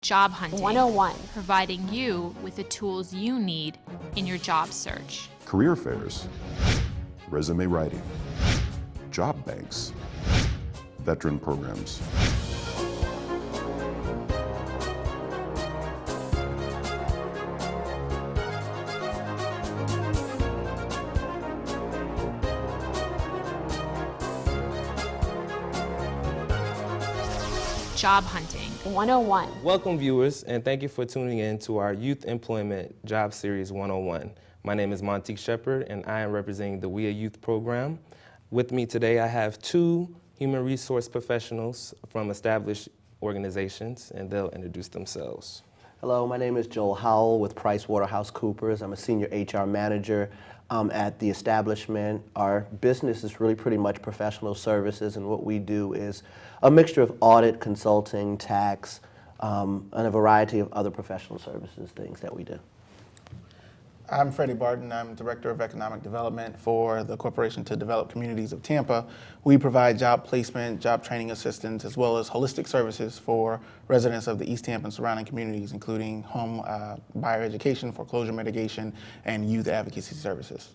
Job Hunting 101. Providing you with the tools you need in your job search. Career fairs, resume writing, job banks, veteran programs. Job Hunting 101. Welcome viewers, and thank you for tuning in to our Youth Employment Job Series 101. My name is Montique Shepard, and I am representing the We Are Youth program. With me today, I have two human resource professionals from established organizations, and they'll introduce themselves. Hello, my name is Joel Howell with PricewaterhouseCoopers. I'm a senior HR manager at the establishment. Our business is really pretty much professional services, and what we do is a mixture of audit, consulting, tax, and a variety of other professional services, things that we do. I'm Freddie Barton. I'm Director of Economic Development for the Corporation to Develop Communities of Tampa. We provide job placement, job training assistance, as well as holistic services for residents of the East Tampa and surrounding communities, including home buyer education, foreclosure mitigation, and youth advocacy services.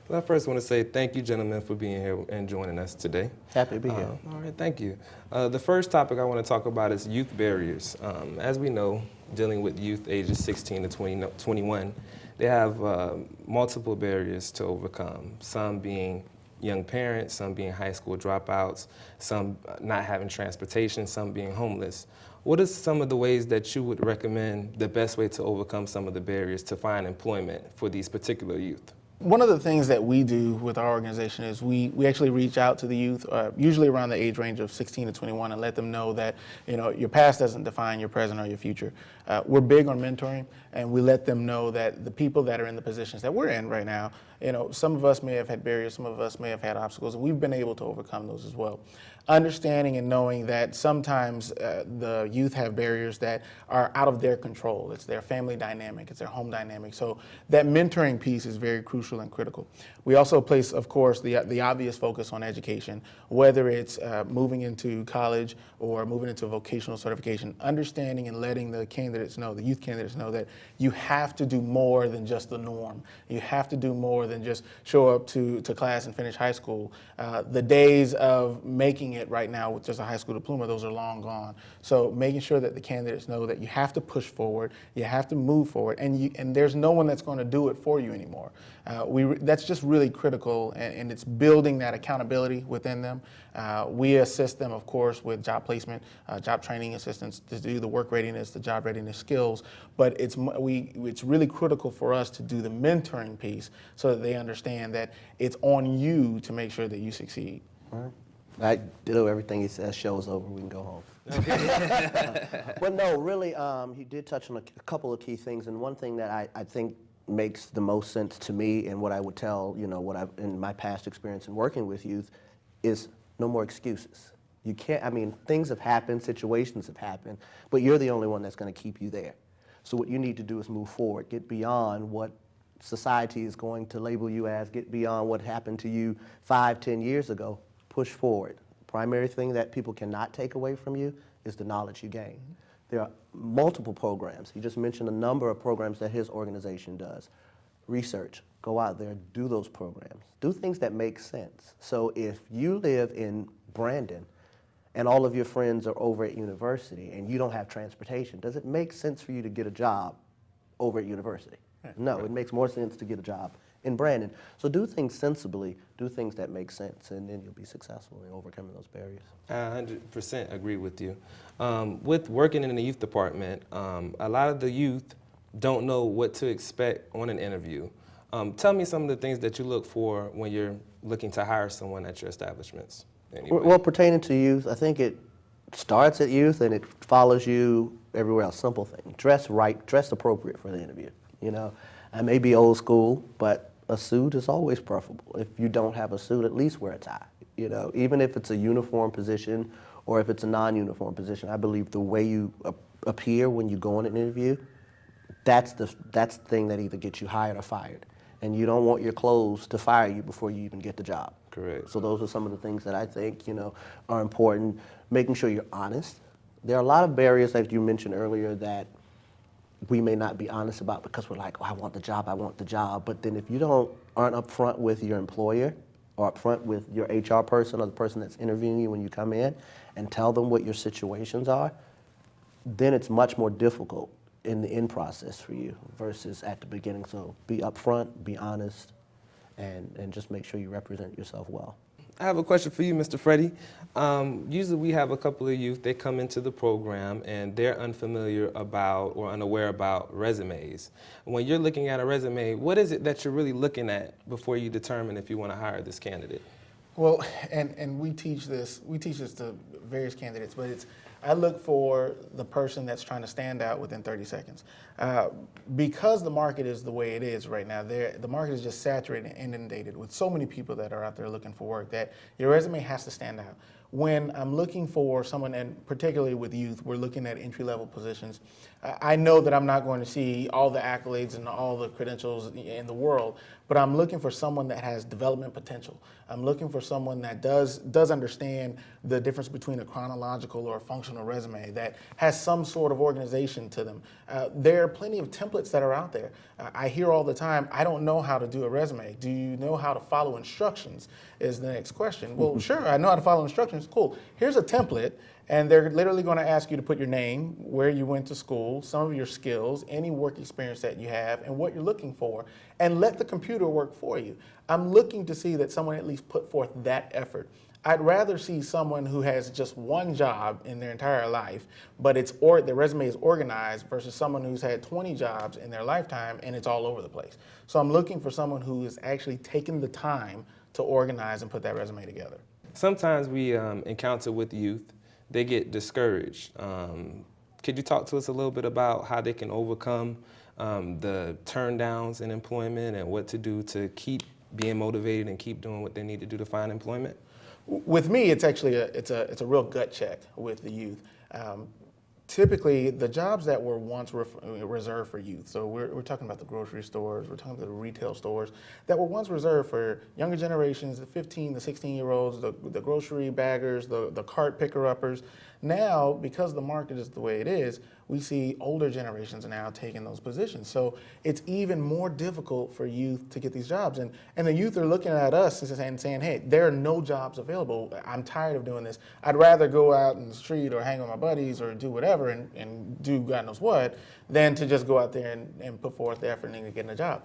Well, I first want to say thank you, gentlemen, for being here and joining us today. Happy to be here. All right, thank you. The first topic I want to talk about is youth barriers. As we know, dealing with youth ages 16 to 21, they have multiple barriers to overcome, some being young parents, some being high school dropouts, some not having transportation, some being homeless. What are some of the ways that you would recommend the best way to overcome some of the barriers to find employment for these particular youth? One of the things that we do with our organization is we actually reach out to the youth, usually around the age range of 16 to 21, and let them know that your past doesn't define your present or your future. We're big on mentoring, and we let them know that the people that are in the positions that we're in right now, some of us may have had barriers, some of us may have had obstacles, and we've been able to overcome those as well. Understanding and knowing that sometimes the youth have barriers that are out of their control. It's their family dynamic, it's their home dynamic. So that mentoring piece is very crucial and critical. We also place, of course, the obvious focus on education, whether it's moving into college or moving into vocational certification, understanding and letting the candidates know, the youth candidates know that you have to do more than just the norm. You have to do more than just show up to class and finish high school. The days of making it right now with just a high school diploma, those are long gone. So making sure that the candidates know that you have to push forward, you have to move forward, and there's no one that's going to do it for you anymore. That's just really critical, and it's building that accountability within them. We assist them, of course, with job placement, job training assistance to do the work readiness, the job readiness skills, but it's really critical for us to do the mentoring piece so that they understand that it's on you to make sure that you succeed. All right. I do everything he says. Show's over. We can go home. Well, no, really, he did touch on a couple of key things, and one thing that I think makes the most sense to me, and what I would tell, what I've in my past experience in working with youth, is no more excuses. You can't. Things have happened, situations have happened, but you're the only one that's going to keep you there. So what you need to do is move forward, get beyond what society is going to label you as, get beyond what happened to you 5, 10 years ago. Push forward. The primary thing that people cannot take away from you is the knowledge you gain. There are multiple programs. He just mentioned a number of programs that his organization does. Research. Go out there, do those programs. Do things that make sense. So if you live in Brandon and all of your friends are over at university and you don't have transportation, does it make sense for you to get a job over at university? No, it makes more sense to get a job in Brandon. So do things sensibly, do things that make sense, and then you'll be successful in overcoming those barriers. I 100% agree with you. With working in the youth department, a lot of the youth don't know what to expect on an interview. Tell me some of the things that you look for when you're looking to hire someone at your establishments. Anyway. Well, pertaining to youth, I think it starts at youth and it follows you everywhere else. Simple thing. Dress right, dress appropriate for the interview. I may be old school, but a suit is always preferable. If you don't have a suit, at least wear a tie. Even if it's a uniform position or if it's a non-uniform position, I believe the way you appear when you go on an interview, that's the thing that either gets you hired or fired. And you don't want your clothes to fire you before you even get the job. Correct. So those are some of the things that I think, are important. Making sure you're honest. There are a lot of barriers that you mentioned earlier that we may not be honest about because we're like, oh, I want the job, I want the job. But then if you aren't upfront with your employer or upfront with your HR person or the person that's interviewing you when you come in and tell them what your situations are, then it's much more difficult in the end process for you versus at the beginning. So be upfront, be honest, and just make sure you represent yourself well. I have a question for you, Mr. Freddie. Usually we have a couple of youth, they come into the program and they're unfamiliar about or unaware about resumes. When you're looking at a resume, what is it that you're really looking at before you determine if you want to hire this candidate? Well, and we teach this to various candidates, but I look for the person that's trying to stand out within 30 seconds. Because the market is the way it is right now, the market is just saturated and inundated with so many people that are out there looking for work that your resume has to stand out. When I'm looking for someone, and particularly with youth, we're looking at entry-level positions, I know that I'm not going to see all the accolades and all the credentials in the world, but I'm looking for someone that has development potential. I'm looking for someone that does understand the difference between a chronological or a functional resume, that has some sort of organization to them. There are plenty of templates that are out there. I hear all the time, I don't know how to do a resume. Do you know how to follow instructions is the next question. Well, sure, I know how to follow instructions. Cool. Here's a template, and they're literally going to ask you to put your name, where you went to school, some of your skills, any work experience that you have, and what you're looking for, and let the computer work for you. I'm looking to see that someone at least put forth that effort. I'd rather see someone who has just one job in their entire life, but their resume is organized versus someone who's had 20 jobs in their lifetime and it's all over the place. So I'm looking for someone who is actually taking the time to organize and put that resume together. Sometimes we encounter with youth, they get discouraged. Could you talk to us a little bit about how they can overcome the turndowns in employment and what to do to keep being motivated and keep doing what they need to do to find employment? With me, it's actually it's a real gut check with the youth. Typically, the jobs that were once reserved for youth, so we're talking about the grocery stores, we're talking about the retail stores, that were once reserved for younger generations, the 15, the 16-year-olds, the grocery baggers, the cart picker-uppers. Now, because the market is the way it is, we see older generations now taking those positions. So it's even more difficult for youth to get these jobs. And the youth are looking at us and saying, hey, there are no jobs available. I'm tired of doing this. I'd rather go out in the street or hang with my buddies or do whatever and do God knows what than to just go out there and put forth the effort into getting a job.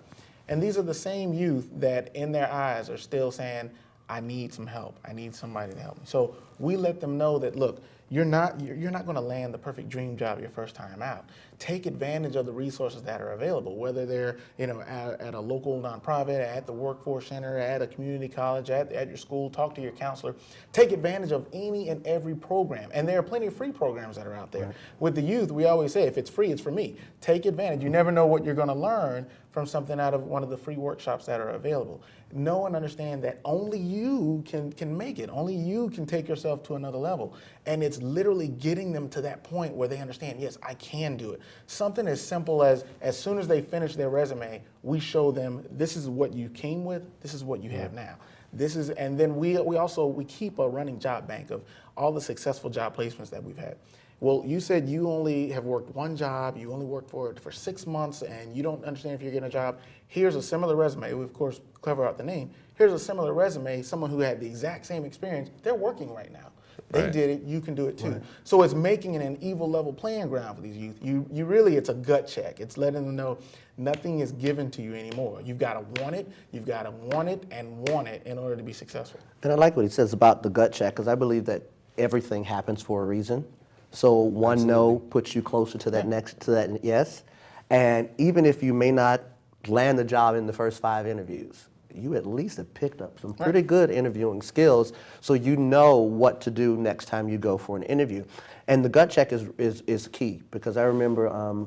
And these are the same youth that in their eyes are still saying, I need some help. I need somebody to help me. So we let them know that, look, you're not going to land the perfect dream job your first time out. Take advantage of the resources that are available, whether they're at a local nonprofit, at the workforce center, at a community college, at your school. Talk to your counselor. Take advantage of any and every program, and there are plenty of free programs that are out there. Right. With the youth, we always say, if it's free, it's for me. Take advantage. You never know what you're going to learn from something out of one of the free workshops that are available. Know and understand that only you can make it. Only you can take yourself to another level. And it's literally getting them to that point where they understand, yes, I can do it. Something as simple as soon as they finish their resume, we show them, this is what you came with, this is what you have now. And then we keep a running job bank of all the successful job placements that we've had. Well, you said you only have worked one job, you only worked for it for 6 months, and you don't understand if you're getting a job. Here's a similar resume. We, of course, cover out the name. Here's a similar resume, someone who had the exact same experience. They're working right now. They did it, you can do it too. Right. So it's making it an evil level playing ground for these youth. You really, it's a gut check. It's letting them know nothing is given to you anymore. You've got to want it, you've got to want it and want it in order to be successful. And I like what he says about the gut check, because I believe that everything happens for a reason. So one no puts you closer to that yes. And even if you may not land the job in the first 5 interviews, you at least have picked up some pretty good interviewing skills, so you know what to do next time you go for an interview. And the gut check is key, because I remember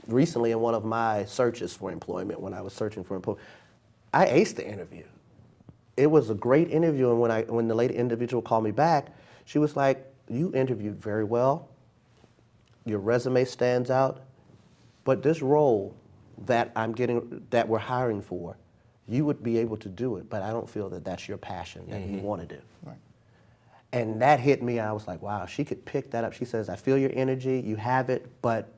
recently in one of my searches for employment, when I was searching for employment, I aced the interview. It was a great interview, and when the lady individual called me back, she was like, you interviewed very well, your resume stands out, but this role that we're hiring for, you would be able to do it, but I don't feel that that's your passion that you want to do. Right. And that hit me. I was like, wow, she could pick that up. She says, I feel your energy, you have it, but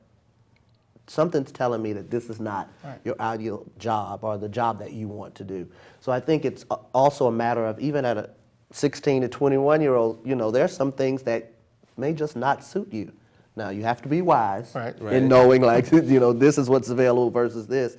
something's telling me that this is not your ideal job or the job that you want to do. So I think it's also a matter of, even at a 16 to 21-year-old, you know, there's some things that may just not suit you. Now, you have to be wise in knowing, like, you know, this is what's available versus this.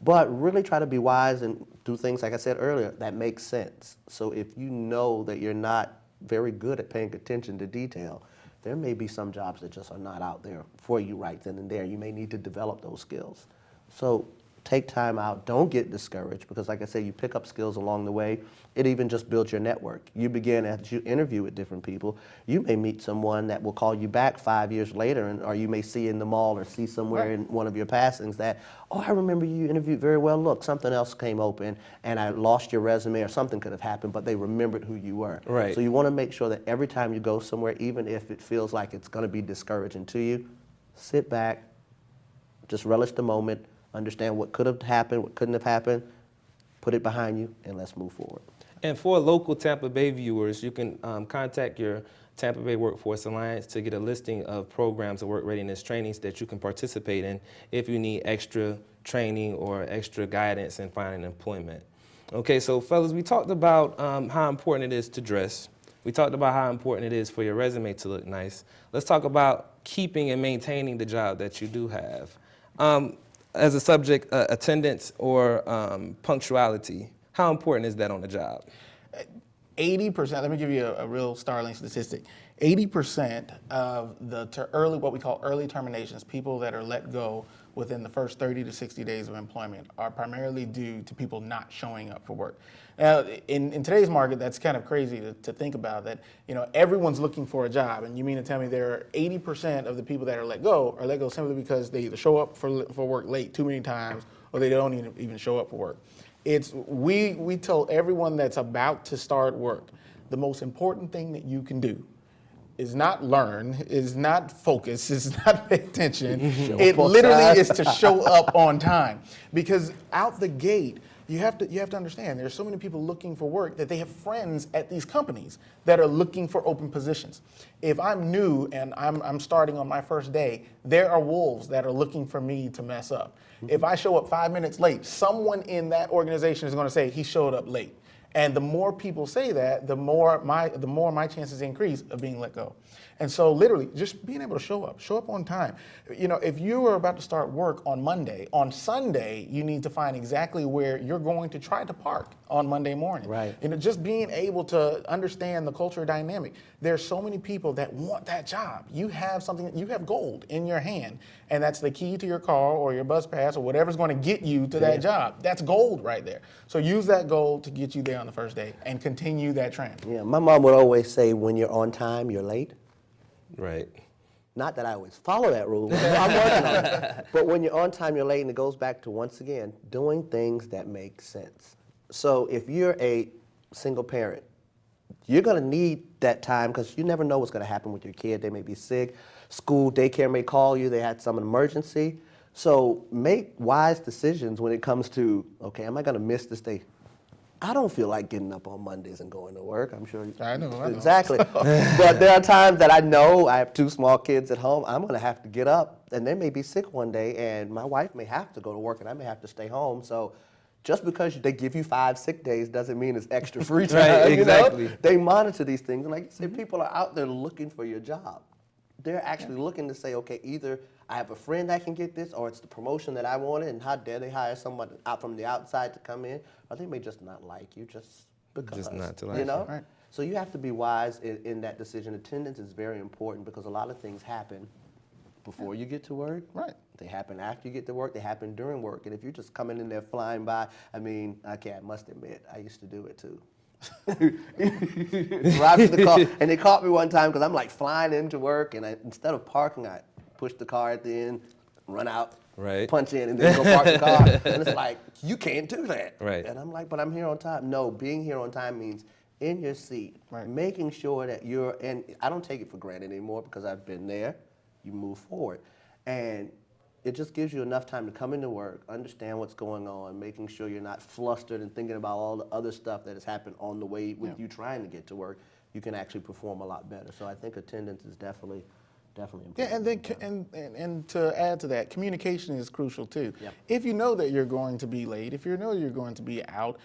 But really try to be wise and do things, like I said earlier, that make sense. So if you know that you're not very good at paying attention to detail, there may be some jobs that just are not out there for you right then and there. You may need to develop those skills. So take time out. Don't get discouraged, because like I said, you pick up skills along the way. It even just builds your network. You begin, as you interview with different people, you may meet someone that will call you back 5 years later, or you may see in the mall or see somewhere in one of your passings that, oh, I remember you interviewed very well. Look, something else came open and I lost your resume, or something could have happened, but they remembered who you were. So you want to make sure that every time you go somewhere, even if it feels like it's going to be discouraging to you, sit back, just relish the moment, understand what could have happened, what couldn't have happened, put it behind you, and let's move forward. And for local Tampa Bay viewers, you can contact your Tampa Bay Workforce Alliance to get a listing of programs of work readiness trainings that you can participate in if you need extra training or extra guidance in finding employment. Okay, so fellas, we talked about how important it is to dress. We talked about how important it is for your resume to look nice. Let's talk about keeping and maintaining the job that you do have. As a subject, attendance or punctuality, how important is that on the job? 80%, let me give you a real startling statistic. 80% of the what we call early terminations, people that are let go within the first 30 to 60 days of employment, are primarily due to people not showing up for work. Now, in today's market, that's kind of crazy to think about, that, you know, everyone's looking for a job, and you mean to tell me there are 80% of the people that are let go simply because they either show up for work late too many times, or they don't even show up for work. We tell everyone that's about to start work, the most important thing that you can do is not learn, is not focus, is not pay attention. It literally is to show up on time. Because out the gate, you have to understand, there's so many people looking for work that they have friends at these companies that are looking for open positions. If I'm new and I'm starting on my first day, there are wolves that are looking for me to mess up. If I show up 5 minutes late, someone in that organization is going to say he showed up late. And the more people say that, the more my chances increase of being let go. And so literally just being able to show up on time. You know, if you are about to start work on Monday, on Sunday, you need to find exactly where you're going to try to park on Monday morning. Right. You know, just being able to understand the culture dynamic. There's so many people that want that job. You have something, you have gold in your hand, and that's the key to your car or your bus pass or whatever's going to get you to that job. That's gold right there. So use that gold to get you there on the first day and continue that trend. Yeah, my mom would always say, when you're on time, you're late. Right. Not that I always follow that rule, but I'm working on it. But when you're on time, you're late, and it goes back to, once again, doing things that make sense. So if you're a single parent, you're going to need that time, because you never know what's going to happen with your kid. They may be sick. School, daycare may call you. They had some emergency. So make wise decisions when it comes to, okay, am I going to miss this day? I don't feel like getting up on Mondays and going to work. I'm sure. I know. Exactly. But there are times that I know I have 2 small kids at home. I'm going to have to get up, and they may be sick one day, and my wife may have to go to work, and I may have to stay home. So just because they give you 5 sick days doesn't mean it's extra free time. Right, exactly. You know? They monitor these things. And like you said, people are out there looking for your job. They're actually looking to say, okay, either I have a friend that can get this, or it's the promotion that I wanted, and how dare they hire someone out from the outside to come in, or they may just not like you just because. Just not to like you know? you. Right. So you have to be wise in that decision. Attendance is very important, because a lot of things happen before you get to work. Right. They happen after you get to work. They happen during work. And if you're just coming in there flying by, I mean, okay, I must admit, I used to do it too. Drive to the car, and they caught me one time because I'm like flying into work, and instead of parking, I push the car at the end, run out, punch in, and then go park the car. And it's like, you can't do that. Right. And I'm like, but I'm here on time. No, being here on time means in your seat, making sure that you're, and I don't take it for granted anymore because I've been there. You move forward, and it just gives you enough time to come into work, understand what's going on, making sure you're not flustered and thinking about all the other stuff that has happened on the way with you trying to get to work. you can actually perform a lot better. So I think attendance is definitely important. Yeah, and then and to add to that, communication is crucial too. Yep. If you know that you're going to be late, if you know you're going to be out,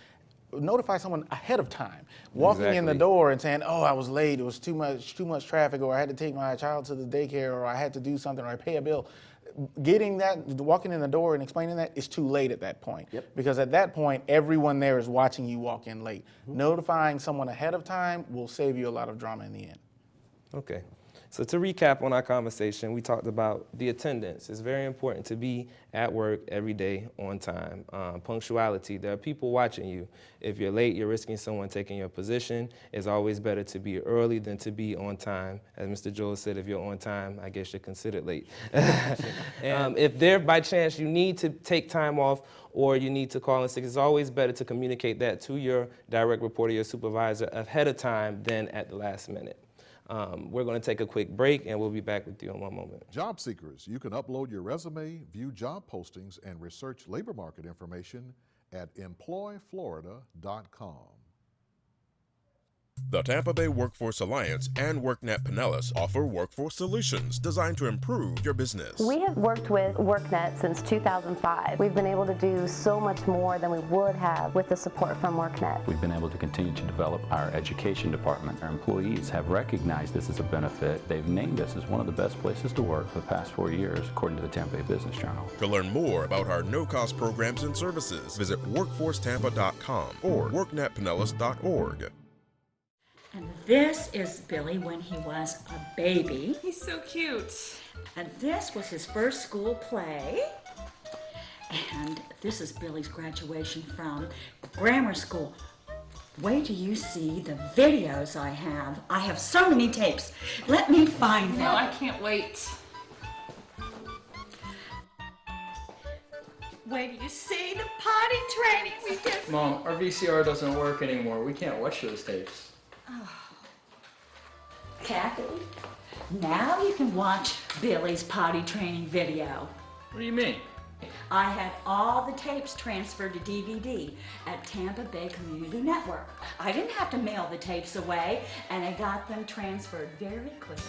notify someone ahead of time. Walking in the door and saying, "Oh, I was late. It was too much traffic, or I had to take my child to the daycare, or I had to do something, or I pay a bill." Walking in the door and explaining that is too late at that point. Yep. Because at that point, everyone there is watching you walk in late. Notifying someone ahead of time will save you a lot of drama in the end. Okay. So to recap on our conversation, we talked about the attendance. It's very important to be at work every day on time. Punctuality, there are people watching you. If you're late, you're risking someone taking your position. It's always better to be early than to be on time. As Mr. Joel said, if you're on time, I guess you're considered late. And if there, by chance, you need to take time off or you need to call in sick, it's always better to communicate that to your direct report or your supervisor ahead of time than at the last minute. We're going to take a quick break, and we'll be back with you in one moment. Job seekers, you can upload your resume, view job postings, and research labor market information at employflorida.com. The Tampa Bay Workforce Alliance and WorkNet Pinellas offer workforce solutions designed to improve your business. We have worked with WorkNet since 2005. We've been able to do so much more than we would have with the support from WorkNet. We've been able to continue to develop our education department. Our employees have recognized this as a benefit. They've named us as one of the best places to work for the past 4 years, according to the Tampa Bay Business Journal. To learn more about our no-cost programs and services, visit workforcetampa.com or worknetpinellas.org. And this is Billy when he was a baby. He's so cute. And this was his first school play. And this is Billy's graduation from grammar school. Wait till you see the videos I have. I have so many tapes. Let me find them. No, I can't wait. Wait till you see the potty training we did. Mom, our VCR doesn't work anymore. We can't watch those tapes. Oh. Kathy, now you can watch Billy's potty training video. What do you mean? I had all the tapes transferred to DVD at Tampa Bay Community Network. I didn't have to mail the tapes away, and I got them transferred very quickly.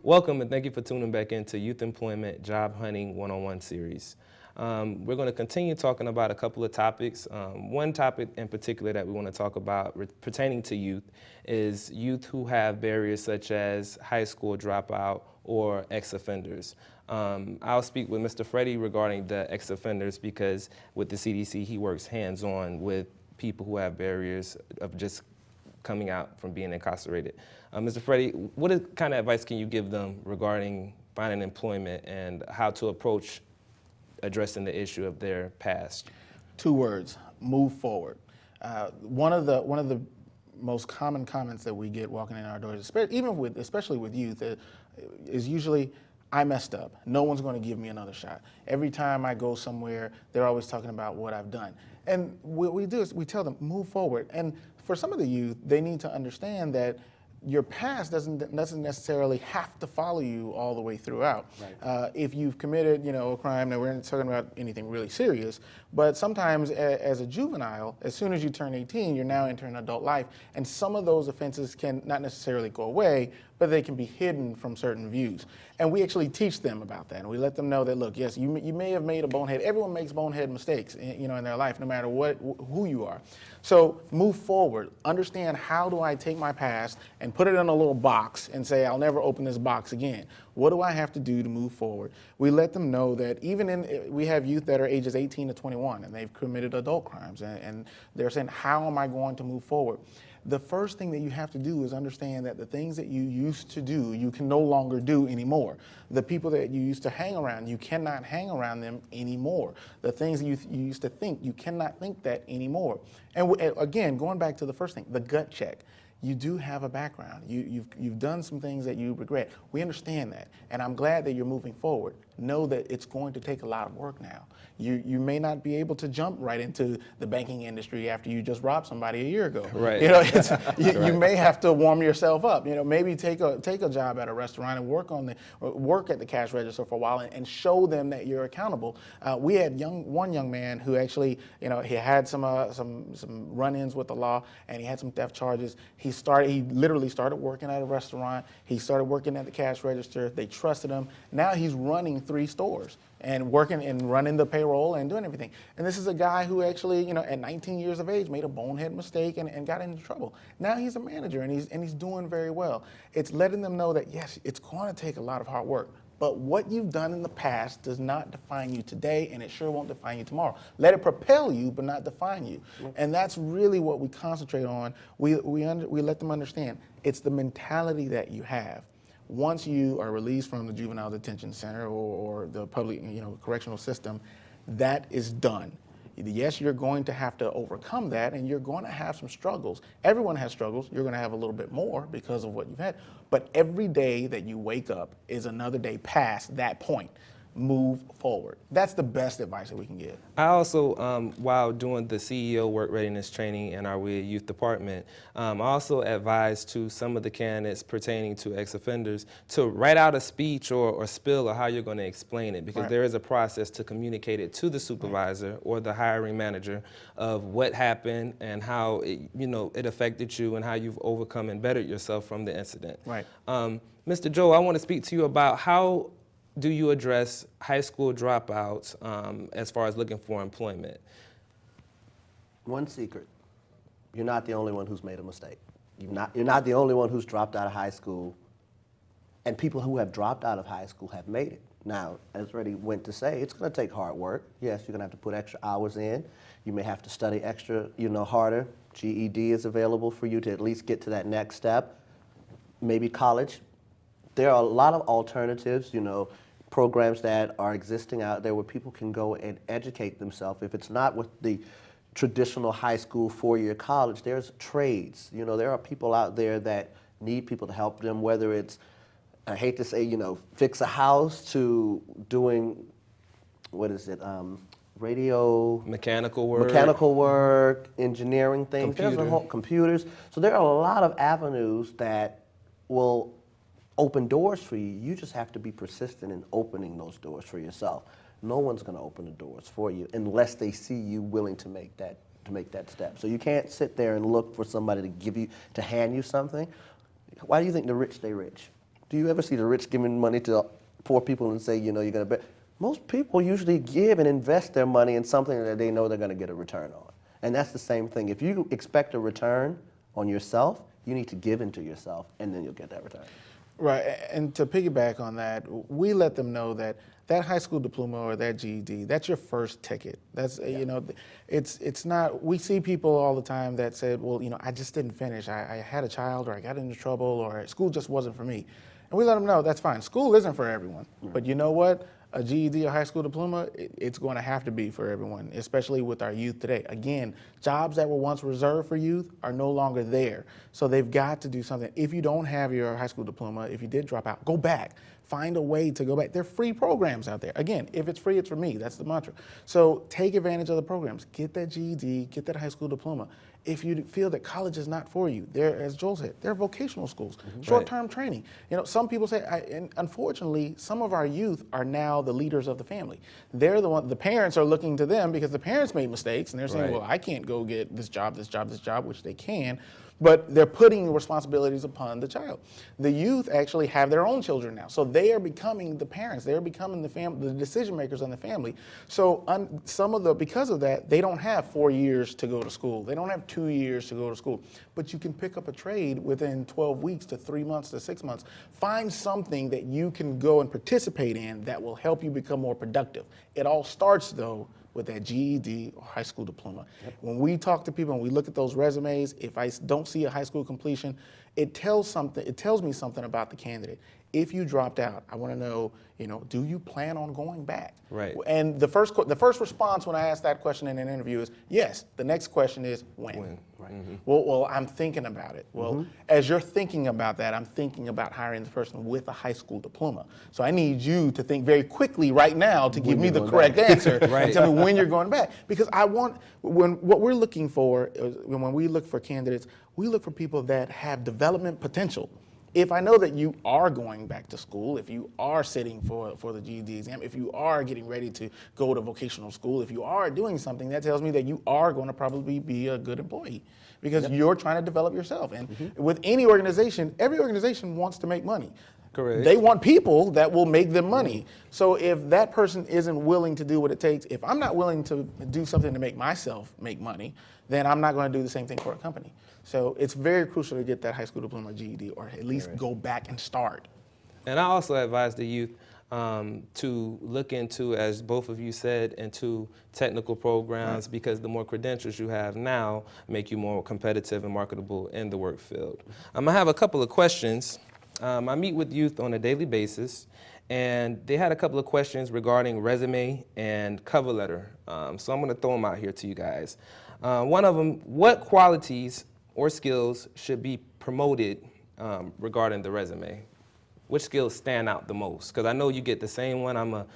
Welcome and thank you for tuning back into Youth Employment Job Hunting One-on-One series. We're going to continue talking about a couple of topics. One topic in particular that we want to talk about pertaining to youth is youth who have barriers such as high school dropout or ex-offenders. I'll speak with Mr. Freddie regarding the ex-offenders because with the CDC he works hands-on with people who have barriers of just coming out from being incarcerated. Mr. Freddie, what kind of advice can you give them regarding finding employment and how to approach addressing the issue of their past? 2 words: move forward. One of the most common comments that we get walking in our doors, especially with youth, is usually, "I messed up. No one's going to give me another shot." Every time I go somewhere, they're always talking about what I've done. And what we do is we tell them, move forward. And for some of the youth, they need to understand that your past doesn't necessarily have to follow you all the way throughout. Right. If you've committed, a crime, now we're not talking about anything really serious, but sometimes as a juvenile, as soon as you turn 18, you're now entering adult life, and some of those offenses can not necessarily go away, but they can be hidden from certain views. And we actually teach them about that, and we let them know that, look, yes, you may have made a bonehead. Everyone makes bonehead mistakes, in their life, no matter who you are. So move forward. Understand, how do I take my past and put it in a little box and say, I'll never open this box again? What do I have to do to move forward? We let them know that we have youth that are ages 18 to 21 and they've committed adult crimes, and they're saying, how am I going to move forward? The first thing that you have to do is understand that the things that you used to do, you can no longer do anymore. The people that you used to hang around, you cannot hang around them anymore. The things that you used to think, you cannot think that anymore. And again, going back to the first thing, the gut check. You do have a background. You've done some things that you regret. We understand that, and I'm glad that you're moving forward. know that it's going to take a lot of work now. You may not be able to jump right into the banking industry after you just robbed somebody a year ago. Right. You know, you may have to warm yourself up. You know, maybe take a job at a restaurant and work at the cash register for a while and show them that you're accountable. We had one young man who actually, you know, he had some run-ins with the law and he had some theft charges. He literally started working at a restaurant. He started working at the cash register. They trusted him. Now he's running 3 stores and working and running the payroll and doing everything. And this is a guy who actually, you know, at 19 years of age made a bonehead mistake and got into trouble. Now he's a manager and he's doing very well. It's letting them know that, yes, it's going to take a lot of hard work, but what you've done in the past does not define you today, and it sure won't define you tomorrow. Let it propel you, but not define you. And that's really what we concentrate on. We let them understand it's the mentality that you have. Once you are released from the juvenile detention center or the public, you know, correctional system, that is done. Yes, you're going to have to overcome that, and you're going to have some struggles. Everyone has struggles. You're going to have a little bit more because of what you've had. But every day that you wake up is another day past that point. Move forward. That's the best advice that we can give. I also, while doing the CEO work readiness training in our WIA youth department, I also advise to some of the candidates pertaining to ex-offenders to write out a speech or spill of how you're going to explain it, because there is a process to communicate it to the supervisor or the hiring manager of what happened and how it affected you and how you've overcome and bettered yourself from the incident. Right. Mr. Joe, I want to speak to you about how do you address high school dropouts as far as looking for employment? One secret, you're not the only one who's made a mistake. You're not the only one who's dropped out of high school, and people who have dropped out of high school have made it. Now, as Reddy went to say, it's going to take hard work. Yes, you're going to have to put extra hours in. You may have to study extra, harder. GED is available for you to at least get to that next step. Maybe college. There are a lot of alternatives, programs that are existing out there where people can go and educate themselves. If it's not with the traditional high school 4-year college, there's trades. There are people out there that need people to help them, whether it's, I hate to say, fix a house to doing, radio, mechanical work, engineering things. There's a whole computers. So there are a lot of avenues that will open doors for you. You just have to be persistent in opening those doors for yourself. No one's going to open the doors for you unless they see you willing to make that step. So you can't sit there and look for somebody to hand you something. Why do you think the rich stay rich? Do you ever see the rich giving money to poor people and say, you're going to bet? Most people usually give and invest their money in something that they know they're going to get a return on. And that's the same thing. If you expect a return on yourself, you need to give into yourself, and then you'll get that return. Right, and to piggyback on that, we let them know that that high school diploma or that GED, that's your first ticket. That's, it's not, we see people all the time that said, well, I just didn't finish. I had a child, or I got into trouble, or school just wasn't for me. And we let them know that's fine. School isn't for everyone. But you know what? A GED or high school diploma, it's going to have to be for everyone, especially with our youth today. Again, jobs that were once reserved for youth are no longer there. So they've got to do something. If you don't have your high school diploma, if you did drop out, go back. Find a way to go back. There are free programs out there. Again, if it's free, it's for me. That's the mantra. So take advantage of the programs. Get that GED, get that high school diploma. If you feel that college is not for you, as Joel said, there are vocational schools, short-term training. Some people say, and unfortunately, some of our youth are now the leaders of the family. They're the parents are looking to them because the parents made mistakes, and they're saying, well, I can't go get this job, which they can. But they're putting responsibilities upon the child. The youth actually have their own children now. So they are becoming the parents. They're becoming the decision makers in the family. So because of that, they don't have 4 years to go to school. They don't have 2 years to go to school. But you can pick up a trade within 12 weeks to 3 months to 6 months. Find something that you can go and participate in that will help you become more productive. It all starts, though, with that GED or high school diploma. When we talk to people and we look at those resumes, if I don't see a high school completion, it tells me something about the candidate. if you dropped out, I want to know, do you plan on going back? Right. And the first response when I ask that question in an interview is yes. The next question is when. Right. Mm-hmm. Well, I'm thinking about it. Well, as you're thinking about that, I'm thinking about hiring this person with a high school diploma. So I need you to think very quickly right now to give me the correct answer and tell me when you're going back. Because what we're looking for is, when we look for candidates, we look for people that have development potential. If I know that you are going back to school, if you are sitting for the GED exam, if you are getting ready to go to vocational school, if you are doing something, that tells me that you are going to probably be a good employee because you're trying to develop yourself. And with any organization, every organization wants to make money. Correct. They want people that will make them money. So if that person isn't willing to do what it takes, if I'm not willing to do something to make myself make money, then I'm not going to do the same thing for a company. So it's very crucial to get that high school diploma or GED, or at least go back and start. And I also advise the youth to look into, as both of you said, into technical programs, because the more credentials you have now make you more competitive and marketable in the work field. I have a couple of questions. I meet with youth on a daily basis, and they had a couple of questions regarding resume and cover letter. So I'm going to throw them out here to you guys. One of them, what qualities or skills should be promoted regarding the resume? Which skills stand out the most? Because I know you get the same one, I'm a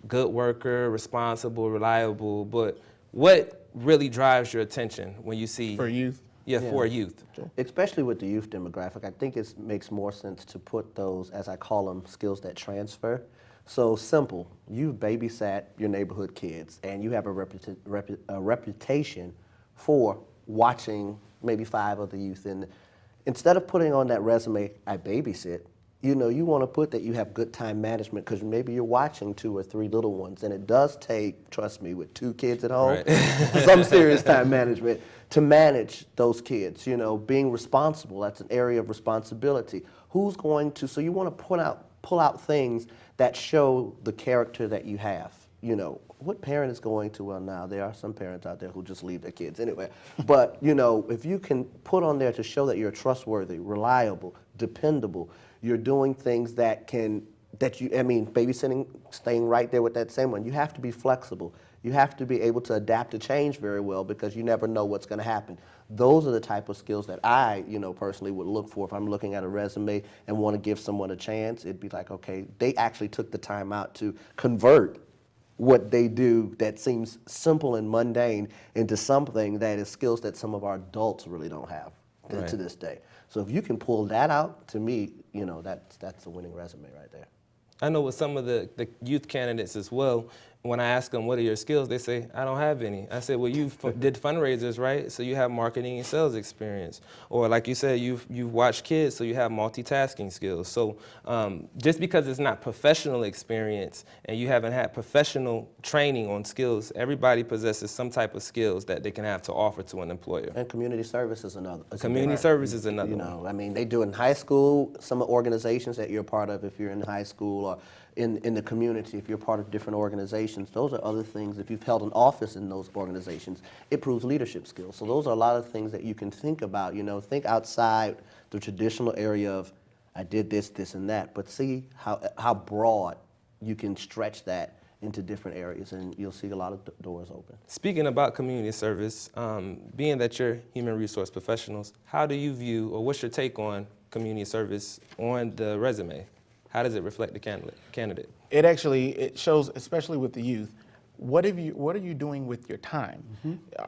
good worker, responsible, reliable, but what really drives your attention when you see— For youth? Yeah, for youth. Especially with the youth demographic, I think it makes more sense to put those, as I call them, skills that transfer. So simple, you've babysat your neighborhood kids and you have a reputation for watching maybe 5 of the youth. And instead of putting on that resume, I babysit, you want to put that you have good time management, because maybe you're watching 2 or 3 little ones, and it does take, trust me, with 2 kids at home, some serious time management to manage those kids. Being responsible, that's an area of responsibility. Who's going to, so you want to pull out things that show the character that you have. What parent is going to, well, now there are some parents out there who just leave their kids anyway, but if you can put on there to show that you're trustworthy, reliable, dependable, you're doing things babysitting, staying right there with that same one. You have to be flexible. You have to be able to adapt to change very well, because you never know what's going to happen. Those are the type of skills that I, personally would look for if I'm looking at a resume and want to give someone a chance. It'd be like, okay, they actually took the time out to convert what they do that seems simple and mundane into something that is skills that some of our adults really don't have to this day. So if you can pull that out, to me, that's a winning resume right there. I know with some of the youth candidates as well, when I ask them, what are your skills, they say, I don't have any. I said, well, you did fundraisers, right? So you have marketing and sales experience. Or like you said, you've watched kids, so you have multitasking skills. So just because it's not professional experience and you haven't had professional training on skills, everybody possesses some type of skills that they can have to offer to an employer. And community service is another. Community service is another one. They do in high school, some organizations that you're part of if you're in high school, or in the community, if you're part of different organizations. Those are other things. If you've held an office in those organizations, it proves leadership skills. So those are a lot of things that you can think about. Think outside the traditional area of, I did this, this, and that, but see how broad you can stretch that into different areas, and you'll see a lot of doors open. Speaking about community service, being that you're human resource professionals, how do you view, or what's your take on community service on the resume? How does it reflect the candidate? It shows, especially with the youth, what are you doing with your time?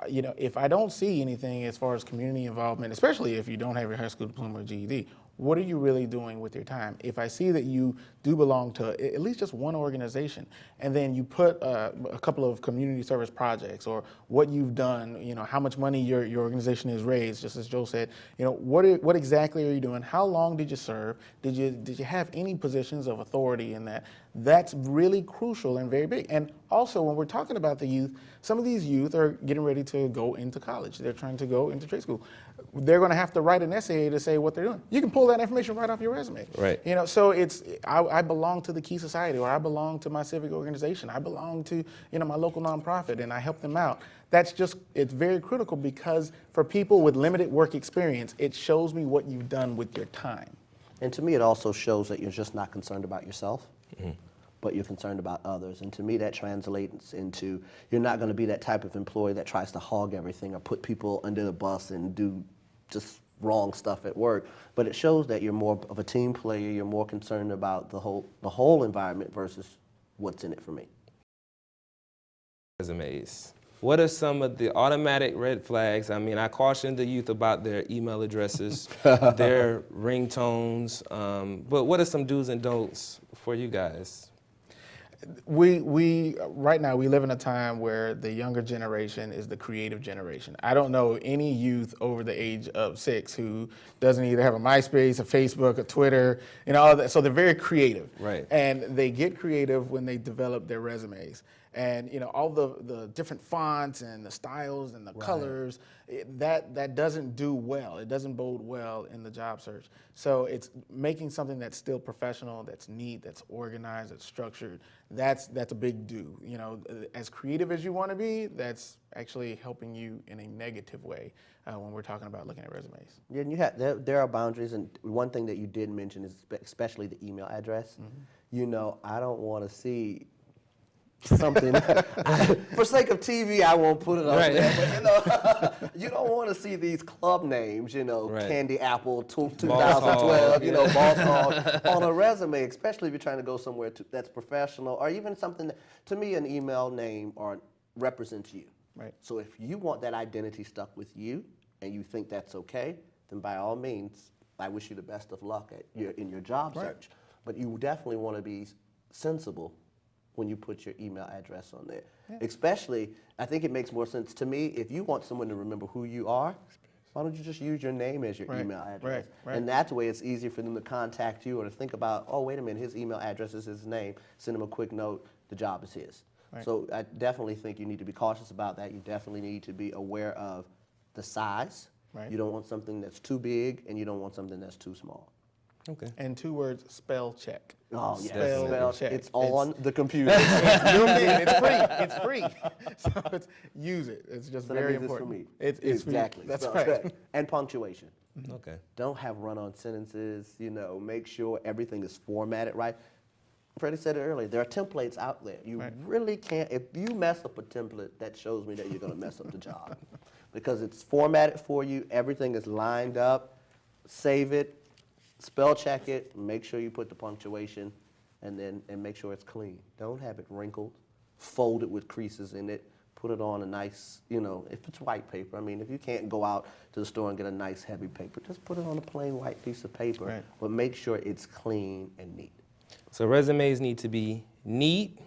If I don't see anything as far as community involvement, especially if you don't have your high school diploma or GED, what are you really doing with your time? If I see that you do belong to at least just one organization, and then you put a couple of community service projects, or what you've done, how much money your organization has raised, just as Joe said, what exactly are you doing? How long did you serve? Did you have any positions of authority in that? That's really crucial and very big. And also, when we're talking about the youth, some of these youth are getting ready to go into college. They're trying to go into trade school. They're going to have to write an essay to say what they're doing. You can pull that information right off your resume. Right. So I belong to the Key Society, or I belong to my civic organization. I belong to my local nonprofit, and I help them out. It's very critical, because for people with limited work experience, it shows me what you've done with your time. And to me, it also shows that you're just not concerned about yourself, but you're concerned about others. And to me, that translates into you're not going to be that type of employee that tries to hog everything or put people under the bus and do just wrong stuff at work. But it shows that you're more of a team player. You're more concerned about the whole environment versus what's in it for me. Resumes. What are some of the automatic red flags? I mean, I cautioned the youth about their email addresses, their ringtones, but what are some do's and don'ts for you guys? We right now we live in a time where the younger generation is the creative generation. I don't know any youth over the age of 6 who doesn't either have a MySpace, a Facebook, a Twitter, all that. So they're very creative, right? And they get creative when they develop their resumes. And all the different fonts and the styles and the colors, that doesn't do well. It doesn't bode well in the job search. So it's making something that's still professional, that's neat, that's organized, that's structured. That's a big do. As creative as you want to be, that's actually helping you in a negative way when we're talking about looking at resumes. Yeah, and there are boundaries, and one thing that you did mention is especially the email address. I don't want to see something. For sake of TV, I won't put it up there. But you don't want to see these club names, Candy Apple 2012, Boss Hall on a resume, especially if you're trying to go somewhere that's professional, or even something that, to me, an email name or represents you. Right. So if you want that identity stuck with you, and you think that's okay, then by all means, I wish you the best of luck in your job search. But you definitely want to be sensible when you put your email address on there. Especially, I think it makes more sense to me, if you want someone to remember who you are, why don't you just use your name as your email address? And that way it's easier for them to contact you or to think about, oh, wait a minute, his email address is his name, send him a quick note, the job is his. So I definitely think you need to be cautious about that. You definitely need to be aware of the size. You don't want something that's too big, and you don't want something that's too small. Okay. And 2 words, spell check. Oh, yeah. Spell check. It's on the computer. It's free. It's free. So use it. It's just very important. It's for me. Exactly. That's spell right. check. And punctuation. Okay. Don't have run-on sentences. Make sure everything is formatted right. Freddie said it earlier. There are templates out there. You really can't. If you mess up a template, that shows me that you're going to mess up the job, because it's formatted for you. Everything is lined up. Save it. Spell check it, make sure you put the punctuation, and make sure it's clean. Don't have it wrinkled, fold it with creases in it, put it on a nice, if it's white paper. I mean, if you can't go out to the store and get a nice heavy paper, just put it on a plain white piece of paper, but make sure it's clean and neat. So resumes need to be neat,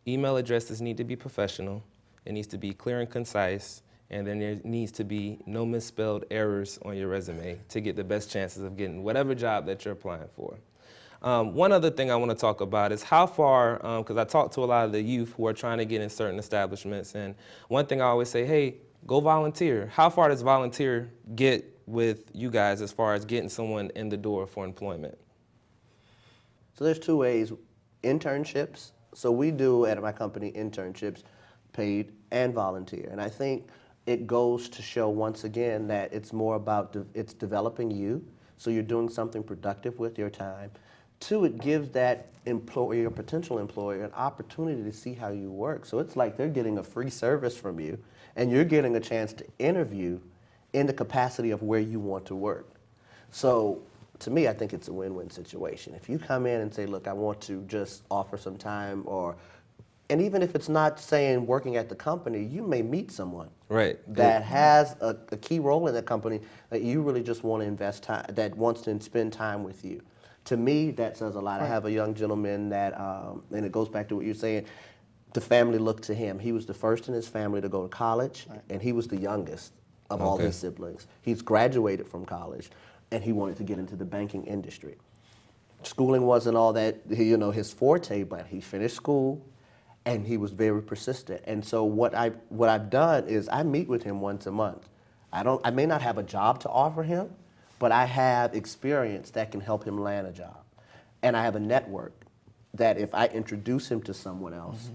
email addresses need to be professional, it needs to be clear and concise, and then there needs to be no misspelled errors on your resume to get the best chances of getting whatever job that you're applying for. One other thing I want to talk about is how far, because I talk to a lot of the youth who are trying to get in certain establishments, and one thing I always say, hey, go volunteer. How far does volunteer get with you guys as far as getting someone in the door for employment? So there's 2 ways. Internships. So we do at my company internships, paid and volunteer. And I think it goes to show once again that it's more about it's developing you, so you're doing something productive with your time. 2, it gives that employer, or potential employer, an opportunity to see how you work. So it's like they're getting a free service from you, and you're getting a chance to interview in the capacity of where you want to work. So to me, I think it's a win-win situation. If you come in and say, look, I want to just offer some time, and even if it's not saying working at the company, you may meet someone that has a key role in the company that you really just want to invest time, that wants to spend time with you. To me, that says a lot. I have a young gentleman that, and it goes back to what you're saying, the family looked to him. He was the first in his family to go to college, and he was the youngest of all his siblings. He's graduated from college, and he wanted to get into the banking industry. Schooling wasn't all that, his forte, but he finished school, and he was very persistent. And so what I've done is I meet with him once a month. I may not have a job to offer him, but I have experience that can help him land a job. And I have a network that if I introduce him to someone else,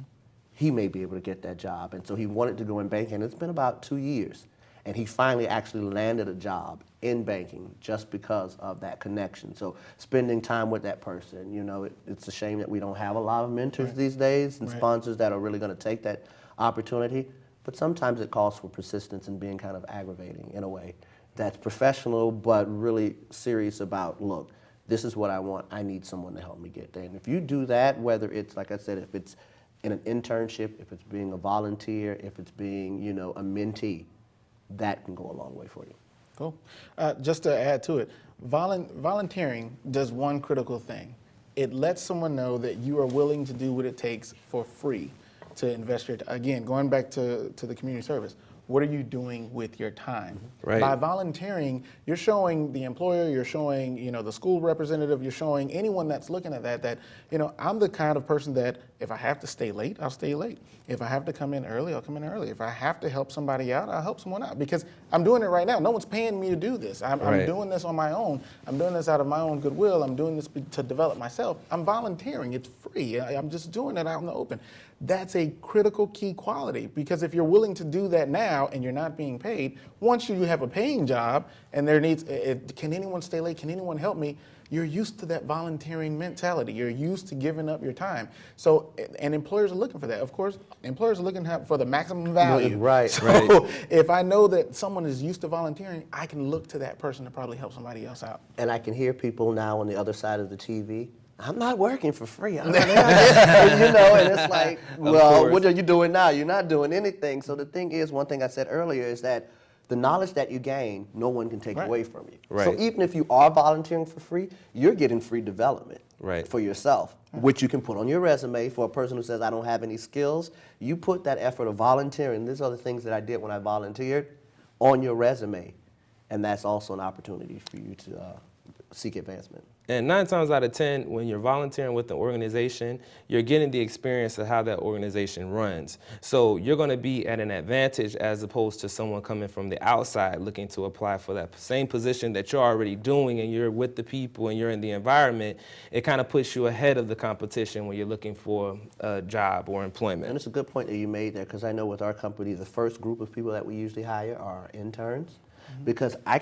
he may be able to get that job. And so he wanted to go in banking, and it's been about 2 years. And he finally actually landed a job in banking just because of that connection. So spending time with that person, you know, it's a shame that we don't have a lot of mentors these days and sponsors that are really going to take that opportunity. But sometimes it calls for persistence and being kind of aggravating in a way that's professional but really serious about, look, this is what I want. I need someone to help me get there. And if you do that, whether it's, like I said, if it's in an internship, if it's being a volunteer, if it's being, you know, a mentee, that can go a long way for you. Cool. Just to add to it, volunteering does one critical thing. It lets someone know that you are willing to do what it takes for free to invest your time. Again, going back to the community service, what are you doing with your time? Right. By volunteering, you're showing the employer, you're showing, you know, the school representative, you're showing anyone that's looking at that, you know, I'm the kind of person that if I have to stay late, I'll stay late. If I have to come in early, I'll come in early. If I have to help somebody out, I'll help someone out, because I'm doing it right now. No one's paying me to do this. I'm doing this on my own. I'm doing this out of my own goodwill. I'm doing this to develop myself. I'm volunteering. It's free. I'm just doing it out in the open. That's a critical key quality, because if you're willing to do that now and you're not being paid, once you have a paying job and there needs, can anyone stay late? Can anyone help me? You're used to that volunteering mentality. You're used to giving up your time. So, and employers are looking for that. Of course, employers are looking for the maximum value. Right. So if I know that someone is used to volunteering, I can look to that person to probably help somebody else out. And I can hear people now on the other side of the TV, I'm not working for free. I'm not, you know, and it's like, well, what are you doing now? You're not doing anything. So the thing is, one thing I said earlier is that the knowledge that you gain, no one can take away from you. Right. So even if you are volunteering for free, you're getting free development for yourself, which you can put on your resume. For a person who says, I don't have any skills, you put that effort of volunteering, these are the things that I did when I volunteered, on your resume. And that's also an opportunity for you to seek advancement. And 9 times out of 10, when you're volunteering with an organization, you're getting the experience of how that organization runs. So you're going to be at an advantage as opposed to someone coming from the outside looking to apply for that same position that you're already doing, and you're with the people and you're in the environment. It kind of puts you ahead of the competition when you're looking for a job or employment. And it's a good point that you made there, because I know with our company, the first group of people that we usually hire are interns. Because we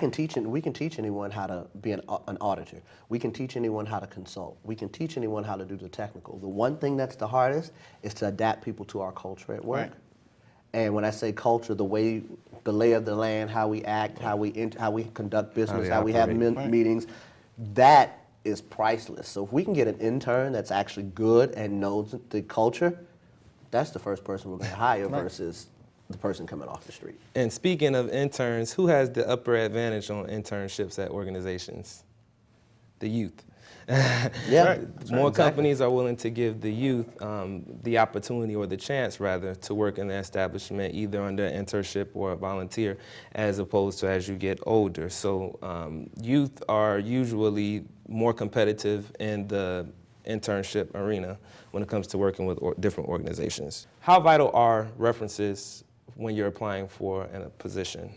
can teach anyone how to be an auditor. We can teach anyone how to consult. We can teach anyone how to do the technical. The one thing that's the hardest is to adapt people to our culture at work. And when I say culture, the lay of the land, how we act, how we conduct business, how we have meetings, that is priceless. So if we can get an intern that's actually good and knows the culture, that's the first person we're going to hire versus the person coming off the street. And speaking of interns, who has the upper advantage on internships at organizations? The youth. More companies are willing to give the youth the opportunity, or the chance rather, to work in the establishment either under an internship or a volunteer, as opposed to as you get older. So youth are usually more competitive in the internship arena when it comes to working with different organizations. How vital are references when you're applying for a position?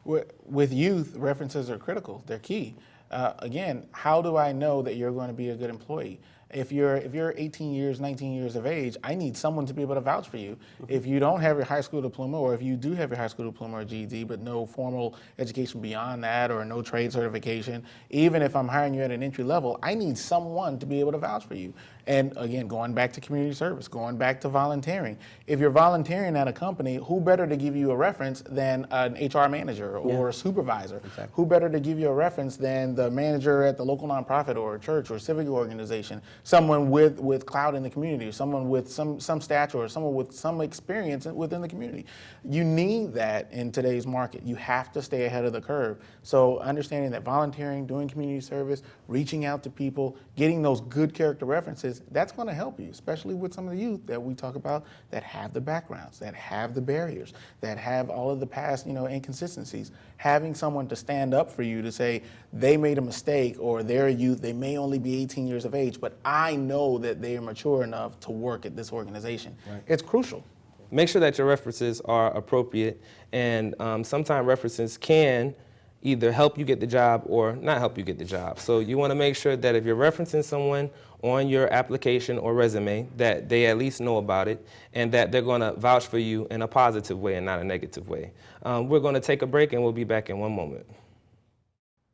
With youth, references are critical. They're key. Again, how do I know that you're going to be a good employee? If you're 18 years, 19 years of age, I need someone to be able to vouch for you. If you don't have your high school diploma, or if you do have your high school diploma or GED, but no formal education beyond that, or no trade certification, even if I'm hiring you at an entry level, I need someone to be able to vouch for you. And again, going back to community service, going back to volunteering. If you're volunteering at a company, who better to give you a reference than an HR manager or a supervisor? Exactly. Who better to give you a reference than the manager at the local nonprofit or church or civic organization? Someone with clout in the community, someone with some stature, or someone with some experience within the community. You need that in today's market. You have to stay ahead of the curve. So understanding that volunteering, doing community service, reaching out to people, getting those good character references, that's going to help you, especially with some of the youth that we talk about that have the backgrounds, that have the barriers, that have all of the past, inconsistencies. Having someone to stand up for you to say they made a mistake, or they're a youth, they may only be 18 years of age, but I know that they are mature enough to work at this organization. It's crucial. Make sure that your references are appropriate, and sometimes references can either help you get the job or not help you get the job. So you want to make sure that if you're referencing someone on your application or resume, that they at least know about it and that they're going to vouch for you in a positive way and not a negative way. We're going to take a break and we'll be back in one moment.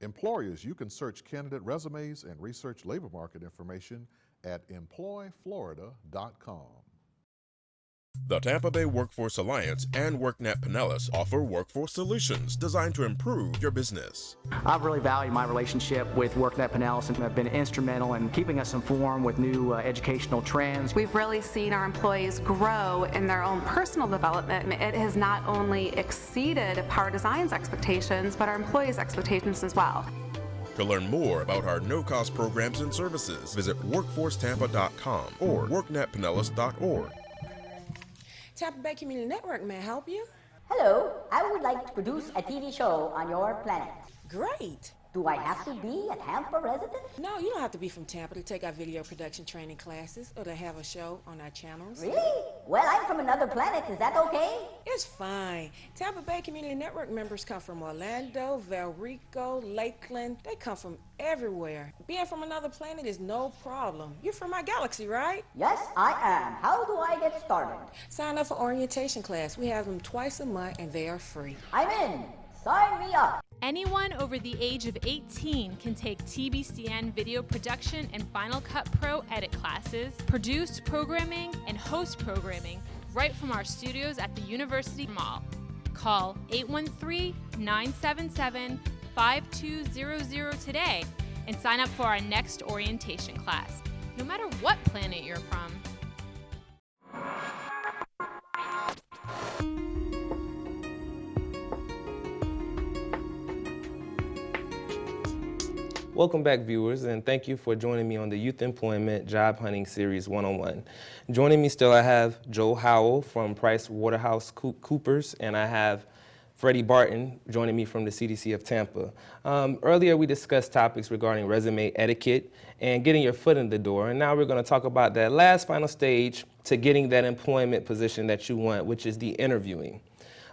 Employers, you can search candidate resumes and research labor market information at employflorida.com. The Tampa Bay Workforce Alliance and WorkNet Pinellas offer workforce solutions designed to improve your business. I've really valued my relationship with WorkNet Pinellas and have been instrumental in keeping us informed with new educational trends. We've really seen our employees grow in their own personal development. It has not only exceeded Power Design's expectations, but our employees' expectations as well. To learn more about our no-cost programs and services, visit workforcetampa.com or worknetpinellas.org. Tampa Bay Community Network, may I help you? Hello, I would like to produce a TV show on your planet. Great. Do I have to be a Tampa resident? No, you don't have to be from Tampa to take our video production training classes or to have a show on our channels. Really? Well, I'm from another planet. Is that okay? It's fine. Tampa Bay Community Network members come from Orlando, Valrico, Lakeland. They come from everywhere. Being from another planet is no problem. You're from our galaxy, right? Yes, I am. How do I get started? Sign up for orientation class. We have them twice a month and they are free. I'm in. Sign me up. Anyone over the age of 18 can take TBCN Video Production and Final Cut Pro edit classes, produce programming, and host programming right from our studios at the University Mall. Call 813-977-5200 today and sign up for our next orientation class, no matter what planet you're from. Welcome back, viewers, and thank you for joining me on the Youth Employment Job Hunting Series 101. Joining me still, I have Joe Howell from Price Waterhouse Coopers, and I have Freddie Barton joining me from the CDC of Tampa. Earlier, we discussed topics regarding resume etiquette and getting your foot in the door, and now we're going to talk about that last final stage to getting that employment position that you want, which is the interviewing.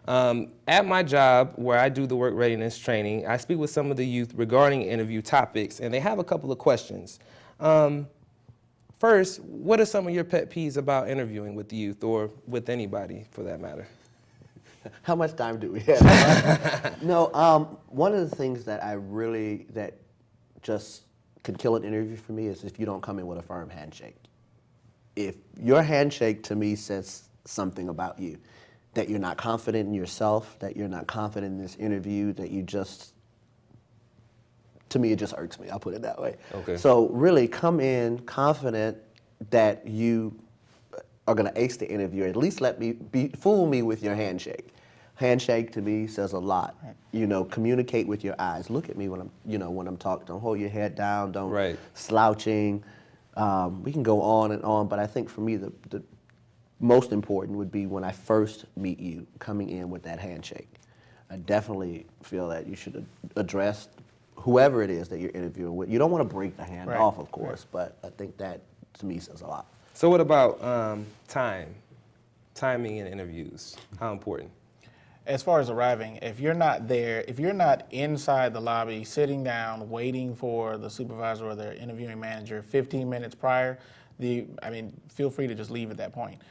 At my job, where I do the work readiness training, I speak with some of the youth regarding interview topics, and they have a couple of questions. First, what are some of your pet peeves about interviewing with the youth, or with anybody for that matter? How much time do we have? No, one of the things that that just could kill an interview for me is if you don't come in with a firm handshake. If your handshake to me says something about you, that you're not confident in yourself, that you're not confident in this interview, that you just, to me, it just irks me, I'll put it that way. Okay. So really come in confident that you are gonna ace the interview, or at least fool me with your handshake. Handshake to me says a lot. Right. You know, communicate with your eyes. Look at me when I'm talking. Don't hold your head down, don't slouching. We can go on and on, but I think for me the most important would be when I first meet you, coming in with that handshake. I definitely feel that you should address whoever it is that you're interviewing with. You don't want to break the hand off, of course, but I think that, to me, says a lot. So what about timing in interviews? How important? As far as arriving, if you're not there, if you're not inside the lobby, sitting down, waiting for the supervisor or the interviewing manager 15 minutes prior, feel free to just leave at that point.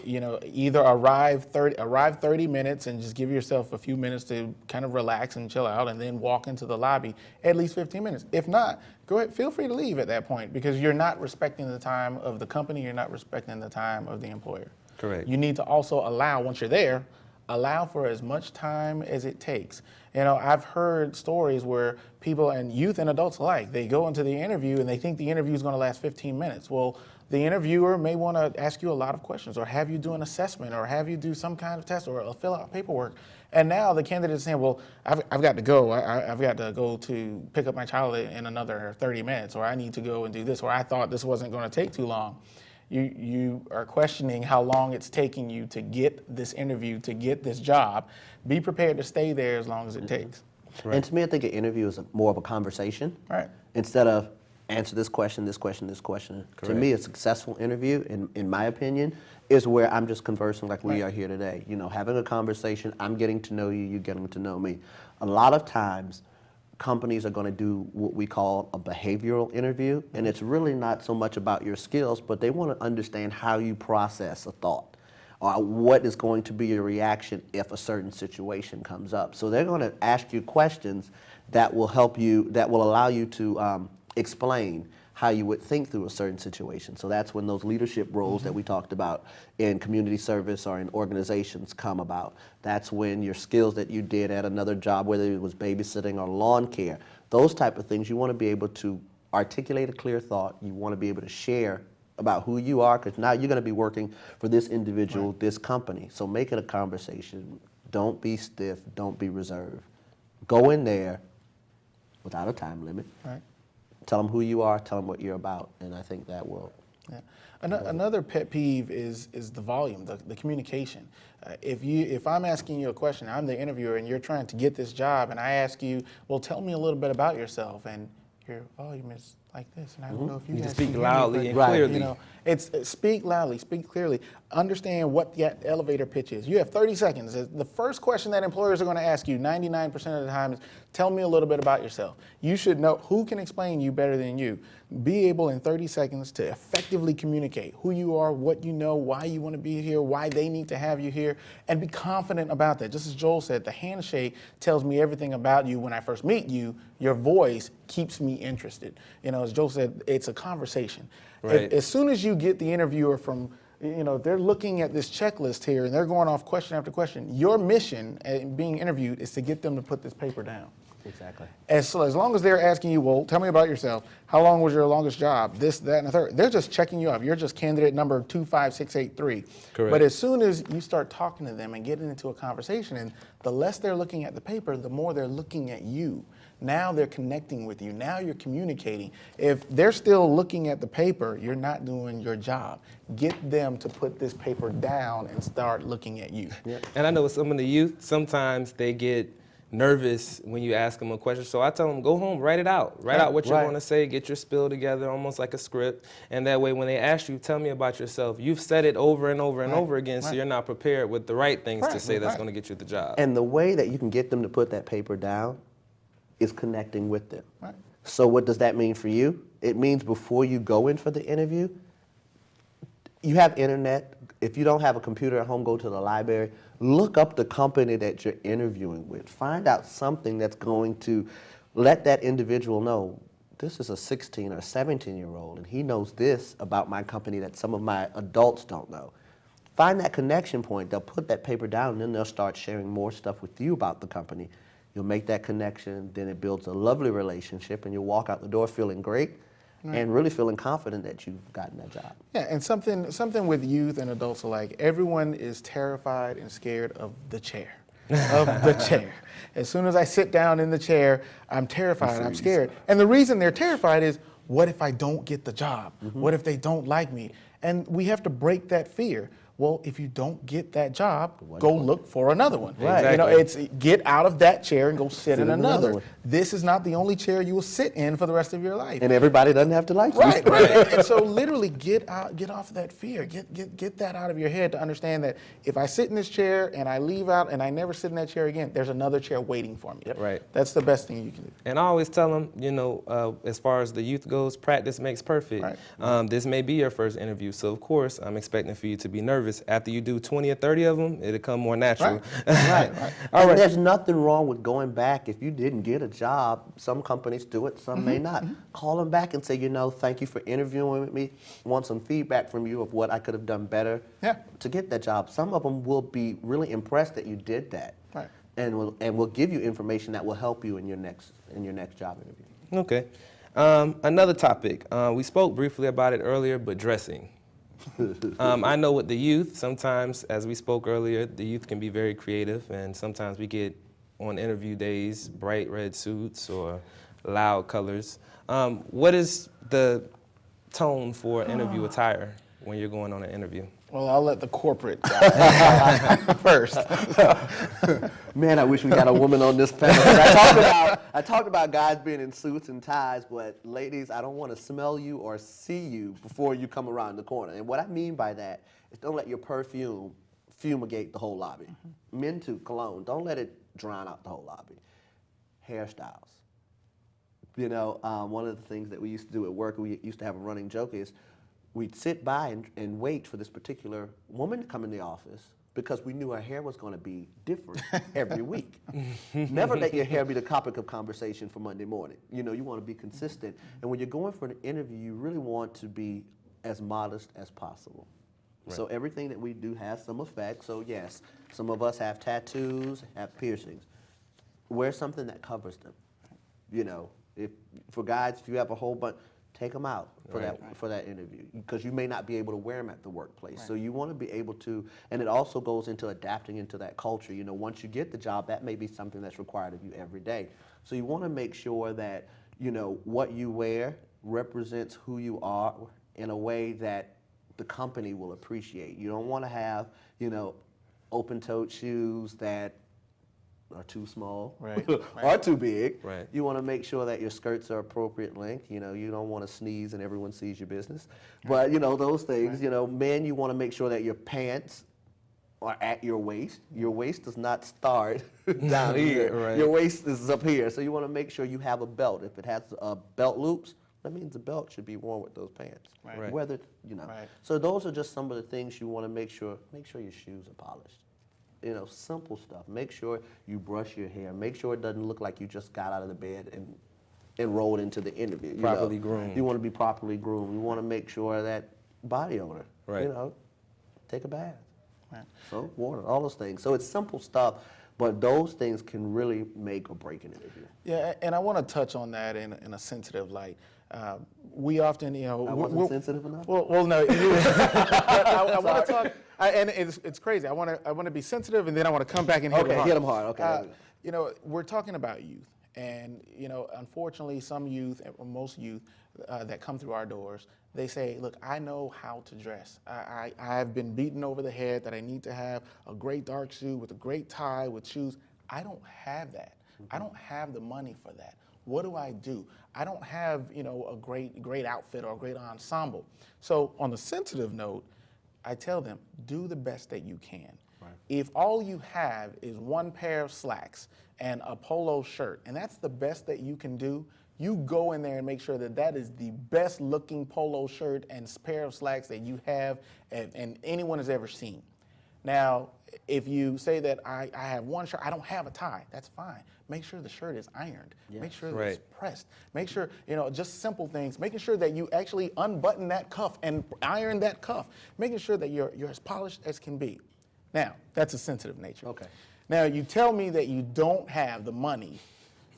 Either arrive 30 minutes and just give yourself a few minutes to kind of relax and chill out, and then walk into the lobby at least 15 minutes. If not, go ahead, feel free to leave at that point, because you're not respecting the time of the company, you're not respecting the time of the employer. Correct. You need to also allow, once you're there, allow for as much time as it takes. I've heard stories where people, and youth and adults alike, they go into the interview and they think the interview is going to last 15 minutes. Well, the interviewer may want to ask you a lot of questions, or have you do an assessment, or have you do some kind of test, or fill out paperwork. And now the candidate is saying, well, I've got to go. I've got to go to pick up my child in another 30 minutes, or I need to go and do this, or I thought this wasn't going to take too long. You are questioning how long it's taking you to get this interview, to get this job. Be prepared to stay there as long as it takes. Right. And to me, I think an interview is more of a conversation. Right. Instead of, answer this question, this question, this question. To Correct. me, a successful interview, in my opinion, is where I'm just conversing like we are here today. You know, having a conversation, I'm getting to know you, you getting to know me. A lot of times, companies are going to do what we call a behavioral interview, and it's really not so much about your skills, but they want to understand how you process a thought, or what is going to be your reaction if a certain situation comes up. So they're going to ask you questions that will help you, that will allow you to explain how you would think through a certain situation. So that's when those leadership roles that we talked about in community service or in organizations come about. That's when your skills that you did at another job, whether it was babysitting or lawn care, those type of things, you want to be able to articulate a clear thought. You want to be able to share about who you are, because now you're going to be working for this individual, this company. So make it a conversation. Don't be stiff. Don't be reserved. Go in there without a time limit. Right. Tell them who you are, tell them what you're about, and I think that will. Yeah. Another pet peeve is the volume, the communication. If I'm asking you a question, I'm the interviewer, and you're trying to get this job, and I ask you, well, tell me a little bit about yourself, and your volume is like this, and I don't know if you need guys to speak can loudly hear me, and but, clearly. You know, it's speak loudly, speak clearly. Understand what the elevator pitch is. You have 30 seconds. The first question that employers are going to ask you 99% of the time is, tell me a little bit about yourself. You should know who can explain you better than you. Be able in 30 seconds to effectively communicate who you are, what you know, why you want to be here, why they need to have you here, and be confident about that. Just as Joel said, the handshake tells me everything about you when I first meet you. Your voice keeps me interested. You know, as Joel said, it's a conversation. Right. As soon as you get the interviewer from, you know, they're looking at this checklist here and they're going off question after question. Your mission at being interviewed is to get them to put this paper down. Exactly. As long as they're asking you, well, tell me about yourself. How long was your longest job? This, that, and the third. They're just checking you off. You're just candidate number 25683. Correct. But as soon as you start talking to them and getting into a conversation, and the less they're looking at the paper, the more they're looking at you. Now they're connecting with you. Now you're communicating. If they're still looking at the paper, you're not doing your job. Get them to put this paper down and start looking at you. Yeah. And I know with some of the youth, sometimes they get nervous when you ask them a question. So I tell them, go home, write it out. Write out what you're going to say, get your spiel together, almost like a script. And that way, when they ask you, tell me about yourself, you've said it over and over and over again, so you're not prepared with the right things to say that's going to get you the job. And the way that you can get them to put that paper down is connecting with them. Right. So what does that mean for you? It means before you go in for the interview, you have internet. If you don't have a computer at home, go to the library. Look up the company that you're interviewing with. Find out something that's going to let that individual know, this is a 16 or 17-year-old, and he knows this about my company that some of my adults don't know. Find that connection point. They'll put that paper down, and then they'll start sharing more stuff with you about the company. You'll make that connection, then it builds a lovely relationship, and you'll walk out the door feeling great and really feeling confident that you've gotten that job. Yeah, and something with youth and adults alike, everyone is terrified and scared of the chair. Of the chair. As soon as I sit down in the chair, I'm terrified, I'm scared. And the reason they're terrified is, what if I don't get the job? What if they don't like me? And we have to break that fear. Well, if you don't get that job, go look for another one. Right. You know, it's get out of that chair and go sit in another. one. This is not the only chair you will sit in for the rest of your life. And everybody doesn't have to like you. Right, right. And so literally get off that fear. Get that out of your head to understand that if I sit in this chair and I leave out and I never sit in that chair again, there's another chair waiting for me. Right. That's the best thing you can do. And I always tell them, you know, as far as the youth goes, practice makes perfect. Right. This may be your first interview, so of course I'm expecting for you to be nervous. After you do 20 or 30 of them, it'll come more natural. Right. And there's nothing wrong with going back. If you didn't get a job, some companies do it, some may not. Call them back and say, you know, thank you for interviewing with me. Want some feedback from you of what I could have done better to get that job. Some of them will be really impressed that you did that. Right. And will give you information that will help you in your next job interview. Okay. Another topic. We spoke briefly about it earlier, but dressing. I know with the youth, sometimes, as we spoke earlier, the youth can be very creative, and sometimes we get on interview days bright red suits or loud colors. What is the tone for interview attire when you're going on an interview? Well, I'll let the corporate guy first. Man, I wish we had a woman on this panel. I talked about guys being in suits and ties, but ladies, I don't want to smell you or see you before you come around the corner. And what I mean by that is don't let your perfume fumigate the whole lobby. Men too, cologne. Don't let it drown out the whole lobby. Hairstyles. You know, one of the things that we used to do at work, we used to have a running joke is we'd sit by and wait for this particular woman to come in the office because we knew her hair was going to be different every week. Never let your hair be the topic of conversation for Monday morning. You know, you want to be consistent. And when you're going for an interview, you really want to be as modest as possible. Right. So everything that we do has some effect. So yes, some of us have tattoos, have piercings. Wear something that covers them. You know, for guys, if you have a whole bunch, take them out for that interview because you may not be able to wear them at the workplace. Right. So you want to be able to, and it also goes into adapting into that culture. You know, once you get the job, that may be something that's required of you every day. So you want to make sure that, you know, what you wear represents who you are in a way that the company will appreciate. You don't want to have, you know, open-toed shoes that are too small or too big. Right. You want to make sure that your skirts are appropriate length. You know, you don't want to sneeze and everyone sees your business. But, you know, those things, you know, men, you want to make sure that your pants are at your waist. Your waist does not start down here. Your waist is up here. So you want to make sure you have a belt. If it has belt loops, that means the belt should be worn with those pants. Right. Whether, you know. Right. So those are just some of the things you want to make sure your shoes are polished. You know, simple stuff. Make sure you brush your hair. Make sure it doesn't look like you just got out of the bed and rolled into the interview. Properly groomed. You want to be properly groomed. You want to make sure that body odor, you know, take a bath. Right. Soap, water, all those things. So it's simple stuff, but those things can really make or break an interview. Yeah, and I want to touch on that in a sensitive light. We often, you know, I wasn't sensitive enough. Well, no. I want to talk, and it's crazy. I want to be sensitive, and then I want to come back and hit them hard. Hit them hard. Okay. You know, we're talking about youth, and you know, unfortunately, some youth, or most youth, that come through our doors, they say, "Look, I know how to dress. I've been beaten over the head that I need to have a great dark suit with a great tie with shoes. I don't have that. I don't have the money for that. What do I do? I don't have, you know, a great outfit or a great ensemble." So on the sensitive note, I tell them, do the best that you can. Right. If all you have is one pair of slacks and a polo shirt, and that's the best that you can do, you go in there and make sure that that is the best looking polo shirt and pair of slacks that you have and anyone has ever seen. Now, if you say that I have one shirt, I don't have a tie, that's fine. Make sure the shirt is ironed. Yes. Make sure that it's pressed. Make sure, you know, just simple things. Making sure that you actually unbutton that cuff and iron that cuff. Making sure that you're as polished as can be. Now, that's a sensitive nature. Okay. Now, you tell me that you don't have the money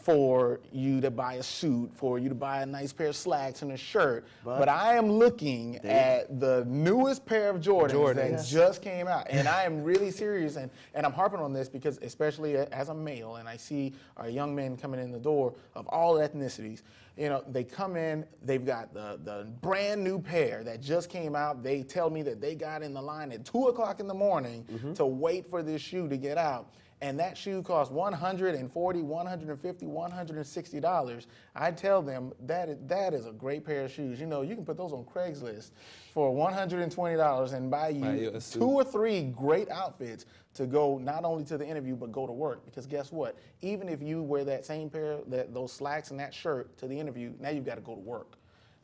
for you to buy a suit, for you to buy a nice pair of slacks and a shirt, but I am looking at the newest pair of Jordans that just came out, and I am really serious, and I'm harping on this because especially as a male, and I see our young men coming in the door of all ethnicities, you know, they come in, they've got the brand new pair that just came out. They tell me that they got in the line at 2 o'clock in the morning to wait for this shoe to get out. And that shoe costs $140, $150, $160. I tell them that is a great pair of shoes. You know, you can put those on Craigslist for $120 and buy you 2 or 3 great outfits to go not only to the interview but go to work. Because guess what? Even if you wear that same pair, those slacks and that shirt to the interview, now you've got to go to work.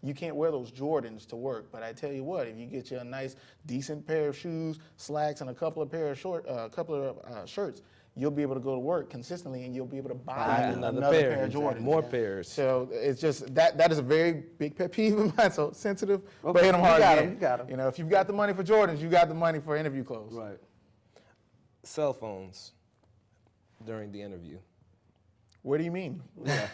You can't wear those Jordans to work, but I tell you what, if you get you a nice, decent pair of shoes, slacks, and a couple of shirts, you'll be able to go to work consistently, and you'll be able to buy another pair of Jordans. More pairs. So it's just that is a very big pet peeve of mine. So sensitive, but hit them hard again. You got them. You know, if you've got the money for Jordans, you got the money for interview clothes. Right. Cell phones during the interview. What do you mean? Yeah.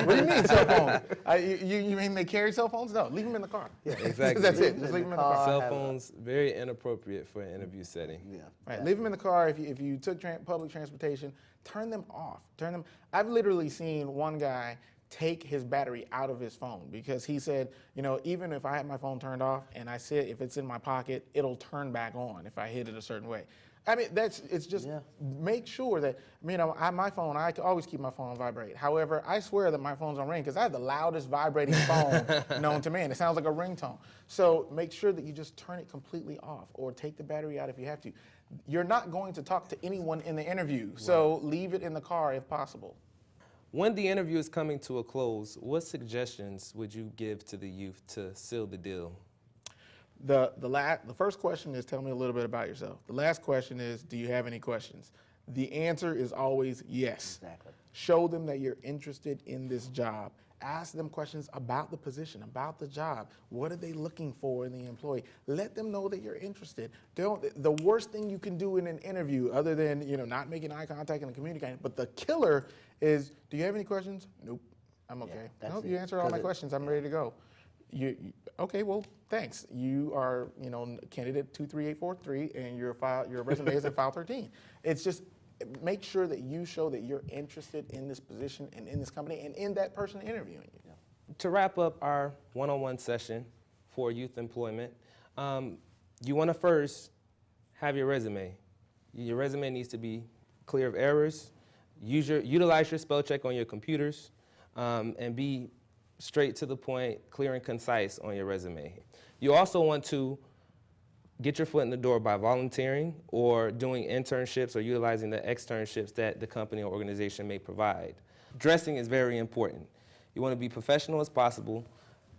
What do you mean cell phones? You mean they carry cell phones? No, leave them in the car. Yeah, exactly. That's it. Just leave them in the car. Cell phones, very inappropriate for an interview setting. Yeah. Right. Leave them in the car. If you took public transportation, turn them off. I've literally seen one guy take his battery out of his phone, because he said, you know, even if I have my phone turned off and if it's in my pocket, it'll turn back on if I hit it a certain way. I mean, it's just make sure that, you know, my phone, I always keep my phone on vibrate. However, I swear that my phone's on ring because I have the loudest vibrating phone known to man. It sounds like a ringtone. So make sure that you just turn it completely off or take the battery out if you have to. You're not going to talk to anyone in the interview, so leave it in the car if possible. When the interview is coming to a close, what suggestions would you give to the youth to seal the deal? The first question is, tell me a little bit about yourself. The last question is, do you have any questions? The answer is always yes. Exactly. Show them that you're interested in this job. Ask them questions about the position, about the job. What are they looking for in the employee? Let them know that you're interested. The worst thing you can do in an interview, other than, you know, not making eye contact and communicating, but the killer is, do you have any questions? Nope, I'm okay. Nope, you answered all my questions, I'm ready to go. Okay, well, thanks. You are, you know, candidate 23843, and your resume is at file 13. It's just, make sure that you show that you're interested in this position and in this company and in that person interviewing you. Yeah. To wrap up our one-on-one session for youth employment, you want to first have your resume. Your resume needs to be clear of errors. Utilize your spell check on your computers, and be straight to the point, clear and concise on your resume. You also want to get your foot in the door by volunteering or doing internships or utilizing the externships that the company or organization may provide. Dressing is very important. You want to be professional as possible.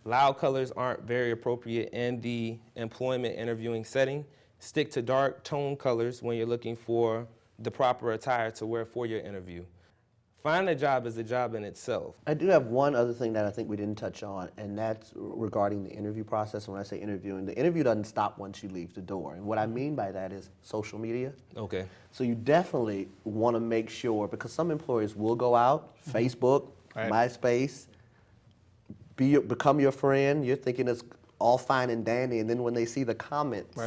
Loud colors aren't very appropriate in the employment interviewing setting. Stick to dark tone colors when you're looking for the proper attire to wear for your interview. Find a job is a job in itself. I do have one other thing that I think we didn't touch on, and that's regarding the interview process. When I say interviewing, the interview doesn't stop once you leave the door. And what I mean by that is social media. Okay. So you definitely want to make sure, because some employers will go out, Facebook, MySpace, become your friend. You're thinking it's all fine and dandy, and then when they see the comments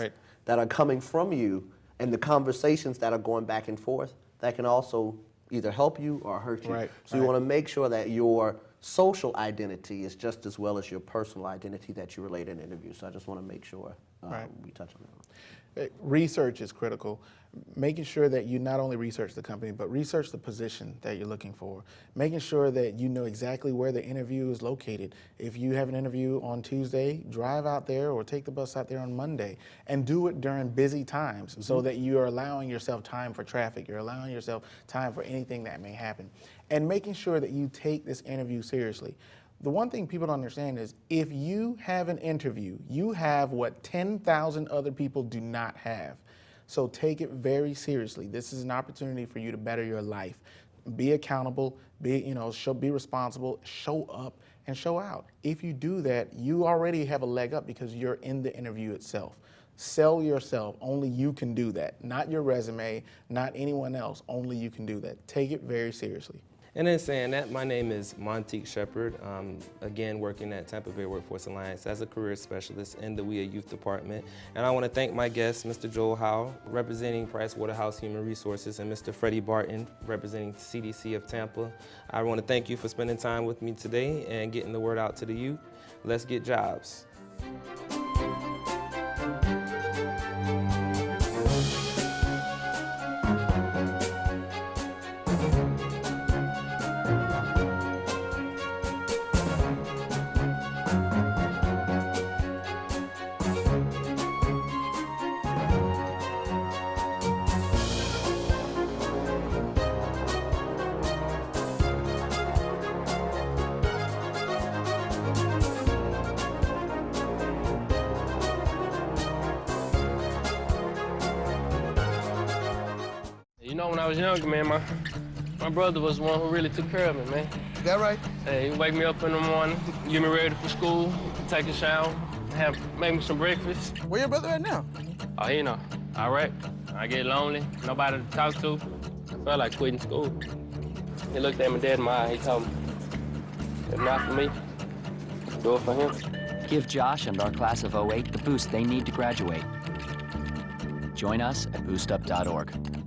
that are coming from you and the conversations that are going back and forth, that can also either help you or hurt you. So you want to make sure that your social identity is just as well as your personal identity that you relate in interviews. So I just want to make sure we touch on that. Research is critical. Making sure that you not only research the company, but research the position that you're looking for. Making sure that you know exactly where the interview is located. If you have an interview on Tuesday, drive out there or take the bus out there on Monday and do it during busy times so that you are allowing yourself time for traffic. You're allowing yourself time for anything that may happen. And making sure that you take this interview seriously. The one thing people don't understand is if you have an interview, you have what 10,000 other people do not have. So take it very seriously. This is an opportunity for you to better your life. Be accountable, be responsible, show up and show out. If you do that, you already have a leg up because you're in the interview itself. Sell yourself. Only you can do that. Not your resume, not anyone else. Only you can do that. Take it very seriously. And in saying that, my name is Montique Shepard, again working at Tampa Bay Workforce Alliance as a career specialist in the WEA Youth Department. And I want to thank my guests, Mr. Joel Howell, representing Pricewaterhouse Human Resources, and Mr. Freddie Barton, representing CDC of Tampa. I want to thank you for spending time with me today and getting the word out to the youth. Let's get jobs. You know, when I was younger, man, my brother was the one who really took care of me, man. Is that right? Hey, he'd wake me up in the morning, get me ready for school, take a shower, make me some breakfast. Where your brother at now? Oh, you know, Iraq. I get lonely, nobody to talk to. I felt like quitting school. He looked at my dad in my eye, he told me, if not for me, do it for him. Give Josh and our class of '08 the boost they need to graduate. Join us at boostup.org.